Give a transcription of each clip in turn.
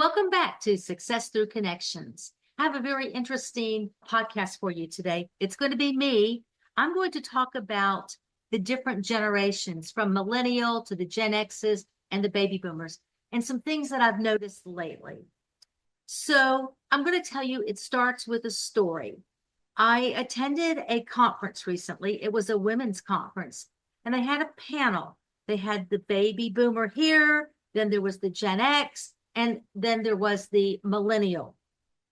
Welcome back to Success Through Connections. I have a very interesting podcast for you today. It's going to be me. I'm going to talk about the different generations from millennial to the Gen X's and the baby boomers and some things that I've noticed lately. So I'm going to tell you, it starts with a story. I attended a conference recently. It was a women's conference, and they had a panel. They had the baby boomer here, then there was the Gen X, and then there was the millennial.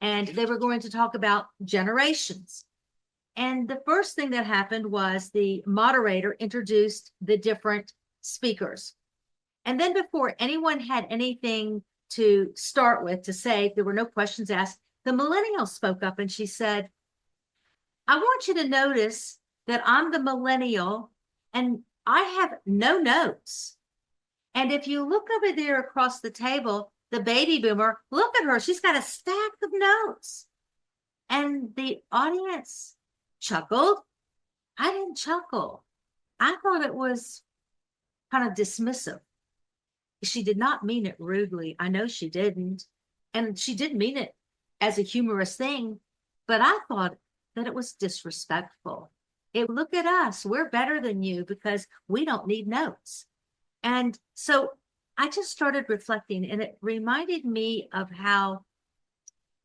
And they were going to talk about generations. And the first thing that happened was the moderator introduced the different speakers. And then before anyone had anything to start with to say, there were no questions asked, the millennial spoke up and she said, I want you to notice that I'm the millennial and I have no notes. And if you look over there across the table, the baby boomer, look at her. She's got a stack of notes. And the audience chuckled. I didn't chuckle. I thought it was kind of dismissive. She did not mean it rudely. I know she didn't. And she didn't mean it as a humorous thing, but I thought that it was disrespectful. Look at us. We're better than you because we don't need notes. And so I just started reflecting, and it reminded me of how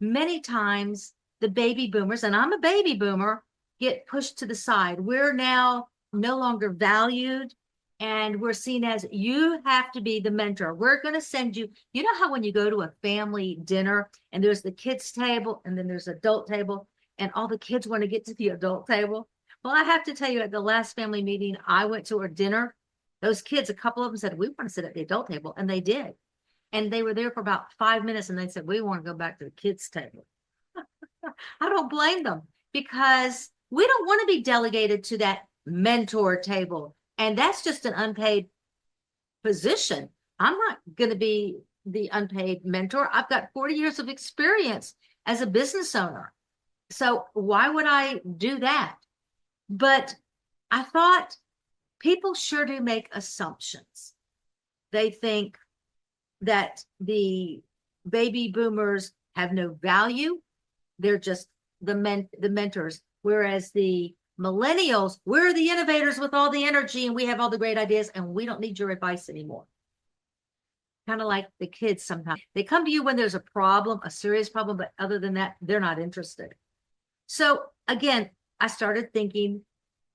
many times the baby boomers, and I'm a baby boomer, get pushed to the side. We're now no longer valued, and we're seen as, you have to be the mentor. We're going to send you. You know how when you go to a family dinner and there's the kids table and then there's adult table and all the kids want to get to the adult table? Well, I have to tell you, at the last family meeting I went to, a dinner, those kids, a couple of them said, we want to sit at the adult table. And they did. And they were there for about 5 minutes and they said, we want to go back to the kids' table. I don't blame them, because we don't want to be delegated to that mentor table. And that's just an unpaid position. I'm not going to be the unpaid mentor. I've got 40 years of experience as a business owner. So why would I do that? But I thought, people sure do make assumptions. They think that the baby boomers have no value. They're just the mentors. Whereas the millennials, we're the innovators with all the energy and we have all the great ideas and we don't need your advice anymore. Kind of like the kids sometimes. They come to you when there's a problem, a serious problem, but other than that, they're not interested. So again, I started thinking,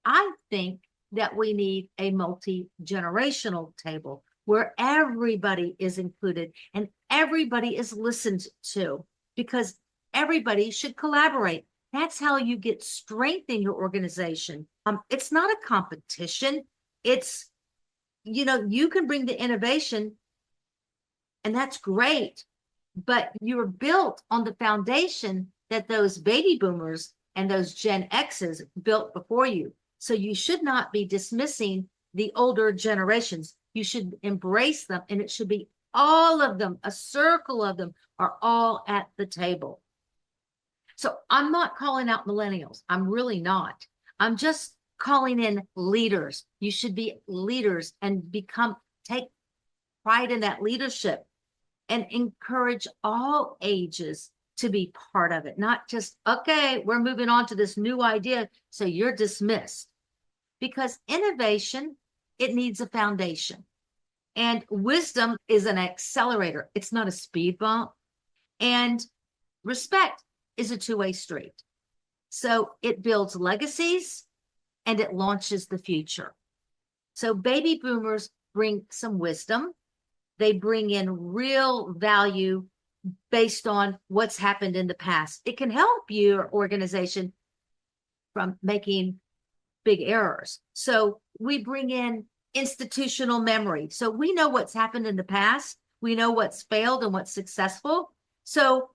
I think that we need a multi-generational table where everybody is included and everybody is listened to, because everybody should collaborate. That's how you get strength in your organization. It's not a competition. It's, you can bring the innovation and that's great, but you're built on the foundation that those baby boomers and those Gen X's built before you. So you should not be dismissing the older generations. You should embrace them, and it should be all of them, a circle of them are all at the table. So I'm not calling out millennials. I'm really not. I'm just calling in leaders. You should be leaders and take pride in that leadership and encourage all ages to be part of it. Not just, okay, we're moving on to this new idea, so you're dismissed. Because innovation, it needs a foundation. And wisdom is an accelerator. It's not a speed bump. And respect is a two-way street. So it builds legacies and it launches the future. So baby boomers bring some wisdom. They bring in real value based on what's happened in the past. It can help your organization from making big errors. So we bring in institutional memory. So we know what's happened in the past. We know what's failed and what's successful. So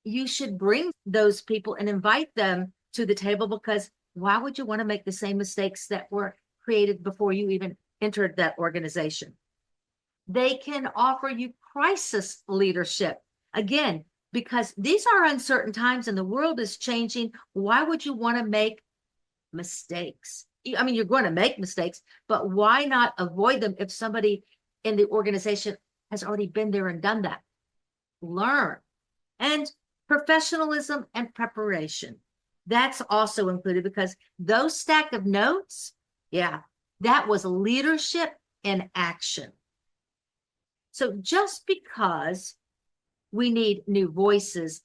you should bring those people and invite them to the table, because why would you want to make the same mistakes that were created before you even entered that organization? They can offer you crisis leadership. Again, because these are uncertain times and the world is changing. Why would you want to make mistakes? I mean, you're going to make mistakes, but why not avoid them if somebody in the organization has already been there and done that? learn. And professionalism and preparation. That's also included because those stack of notes, yeah, that was leadership in action. So just because we need new voices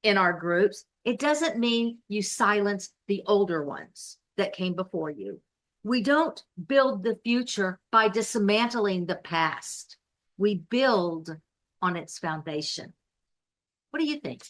in our groups, it doesn't mean you silence the older ones that came before you. We don't build the future by dismantling the past. We build on its foundation. What do you think?